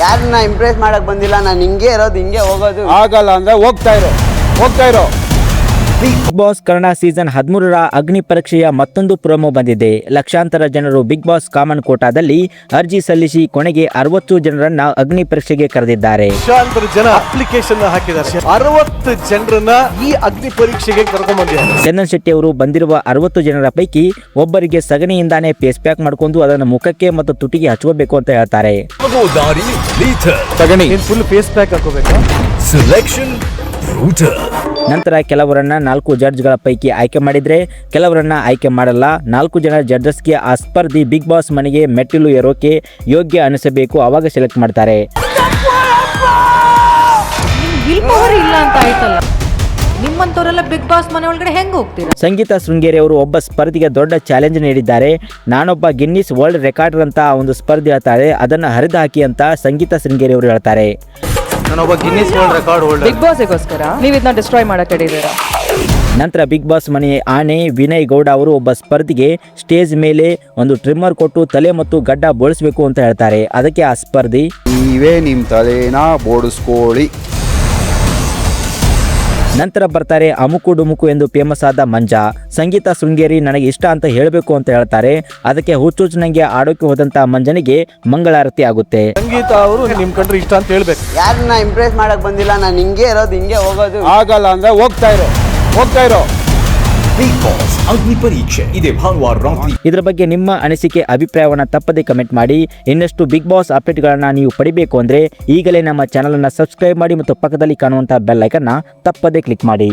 ಯಾರನ್ನ ಇಂಪ್ರೆಸ್ ಮಾಡಕ್ ಬಂದಿಲ್ಲ, ನಾನು ಹಿಂಗೆ ಇರೋದು, ಹಿಂಗೆ ಹೋಗೋದು. ಆಗಲ್ಲ ಅಂದ್ರೆ ಹೋಗ್ತಾ ಇರೋ. ಬಿಗ್ ಬಾಸ್ ಕನ್ನಡ ಸೀಸನ್ 13ರ ಅಗ್ನಿ ಪರೀಕ್ಷೆಯ ಮತ್ತೊಂದು ಪ್ರೋಮೋ ಬಂದಿದೆ. ಲಕ್ಷಾಂತರ ಜನರು ಬಿಗ್ ಬಾಸ್ ಕಾಮನ್ ಕೋಟಾದಲ್ಲಿ ಅರ್ಜಿ ಸಲ್ಲಿಸಿ ಕೊನೆಗೆ 60 ಜನರನ್ನ ಅಗ್ನಿ ಪರೀಕ್ಷೆಗೆ ಕರೆದಿದ್ದಾರೆ. ಲಕ್ಷಾಂತರ ಜನ ಅಪ್ಲಿಕೇಶನ್ ಹಾಕಿದ್ದಾರೆ. 60 ಜನರನ್ನ ಈ ಅಗ್ನಿ ಪರೀಕ್ಷೆಗೆ ಕರ್ಕೊಂಡ್ ಬಂದಿದ್ದಾರೆ. ಚಂದನ್ ಶೆಟ್ಟಿ ಅವರು ಬಂದಿರುವ 60 ಜನರ ಪೈಕಿ ಒಬ್ಬರಿಗೆ ಸಗಣಿಯಿಂದಾನೇ ಫೇಸ್ ಪ್ಯಾಕ್ ಮಾಡಿಕೊಂಡು ಅದನ್ನು ಮುಖಕ್ಕೆ ಮತ್ತು ತುಟಿಗೆ ಹಚ್ಕೋಬೇಕು ಅಂತ ಹೇಳ್ತಾರೆ. ಸಗಣಿ ಫುಲ್ ಫೇಸ್ ಪ್ಯಾಕ್ ಹಾಕೋಬೇಕು. ನಂತರ ಕೆಲವರನ್ನ 4 ಜಡ್ಜ್ಗಳ ಪೈಕಿ ಆಯ್ಕೆ ಮಾಡಿದ್ರೆ ಕೆಲವರನ್ನ ಆಯ್ಕೆ ಮಾಡಲ್ಲ. 4 ಜನ ಜಡ್ಜಸ್ಗೆ ಆ ಸ್ಪರ್ಧಿ ಬಿಗ್ ಬಾಸ್ ಮನೆಗೆ ಮೆಟ್ಟಿಲು ಏರೋಕೆ ಯೋಗ್ಯ ಅನಿಸಬೇಕು, ಅವಾಗ ಸೆಲೆಕ್ಟ್ ಮಾಡ್ತಾರೆ. ಇಲ್ಲ ಅಂತ ಆಯ್ತಲ್ಲ, ನಿಮ್ಮಂತವರೆಲ್ಲ ಬಿಗ್ ಬಾಸ್ ಮನೆ ಒಳಗಡೆ ಹೆಂಗ್ ಹೋಗ್ತೀರಾ? ಸಂಗೀತ ಶೃಂಗೇರಿ ಅವರು ಒಬ್ಬ ಸ್ಪರ್ಧಿಗೆ ದೊಡ್ಡ ಚಾಲೆಂಜ್ ನೀಡಿದ್ದಾರೆ. ನಾನೊಬ್ಬ ಗಿನ್ನಿಸ್ ವರ್ಲ್ಡ್ ರೆಕಾರ್ಡರ್ ಅಂತ ಒಂದು ಸ್ಪರ್ಧೆ ಹೇಳ್ತಾರೆ, ಅದನ್ನ ಹರಿದು ಹಾಕಿ ಅಂತ ಸಂಗೀತ ಶೃಂಗೇರಿ ಅವರು ಹೇಳ್ತಾರೆ. ನಾನೊಬ್ಬ Guinness world record holder. Big ಬಾಸ್ಗೋಸ್ಕರ ನೀವು ಇದನ್ನ ಡಿಸ್ಟ್ರಾಯ್ ಮಾಡಕ್ ಹಿಡಿದೀರಾ. ನಂತರ ಬಿಗ್ ಬಾಸ್ ಮನೆ ಆನೆ ವಿನಯ್ ಗೌಡ ಅವರು ಒಬ್ಬ ಸ್ಪರ್ಧಿಗೆ ಸ್ಟೇಜ್ ಮೇಲೆ ಒಂದು ಟ್ರಿಮ್ಮರ್ ಕೊಟ್ಟು ತಲೆ ಮತ್ತು ಗಡ್ಡ ಬೋಳಿಸಬೇಕು ಅಂತ ಹೇಳ್ತಾರೆ. ಅದಕ್ಕೆ ಆ ಸ್ಪರ್ಧಿ, ನೀವೇ ನಿಮ್ ತಲೆನ ಬೋಡಿಸ್ಕೊಳ್ಳಿ. ನಂತರ ಬರ್ತಾರೆ ಅಮುಕು ಡುಮುಕು ಎಂದು ಫೇಮಸ್ ಆದ ಮಂಜಾ. ಸಂಗೀತ ಶೃಂಗೇರಿ ನನಗೆ ಇಷ್ಟ ಅಂತ ಹೇಳಬೇಕು ಅಂತ ಹೇಳ್ತಾರೆ. ಅದಕ್ಕೆ ಹುಚ್ಚುಚ್ಚುನಂಗೆ ಆಡೋಕೆ ಹೋದಂತ ಮಂಜನಿಗೆ ಮಂಗಳಾರತಿ ಆಗುತ್ತೆ. ಸಂಗೀತ ಅವರು ನಿಮ್ ಕಂಡ್ರೆ ಇಷ್ಟ ಅಂತ ಹೇಳ್ಬೇಕು. ಯಾರನ್ನ ಇಂಪ್ರೆಸ್ ಮಾಡಕ್ ಬಂದಿಲ್ಲ, ನಾನು ಹಿಂಗೆ ಇರೋದು, ಹಿಂಗೆ ಹೋಗೋದು. ಆಗಲ್ಲ ಅಂದ್ರೆ ಹೋಗ್ತಾ ಇರೋ. ಬಿಗ್ ಬಾಸ್ ಅಗ್ನಿ ಪರೀಕ್ಷೆ ಇದೇ ಭಾನುವಾರ ರಾತ್ರಿ. ಇದರ ಬಗ್ಗೆ ನಿಮ್ಮ ಅನಿಸಿಕೆ ಅಭಿಪ್ರಾಯವನ್ನು ತಪ್ಪದೆ ಕಮೆಂಟ್ ಮಾಡಿ. ಇನ್ನಷ್ಟು ಬಿಗ್ ಬಾಸ್ ಅಪ್ಡೇಟ್ಗಳನ್ನು ನೀವು ಪಡಿಬೇಕು ಅಂದರೆ ಈಗಲೇ ನಮ್ಮ ಚಾನಲನ್ನು ಸಬ್ಸ್ಕ್ರೈಬ್ ಮಾಡಿ ಮತ್ತು ಪಕ್ಕದಲ್ಲಿ ಕಾಣುವಂಥ ಬೆಲ್ ಐಕನ್ನ ತಪ್ಪದೆ ಕ್ಲಿಕ್ ಮಾಡಿ.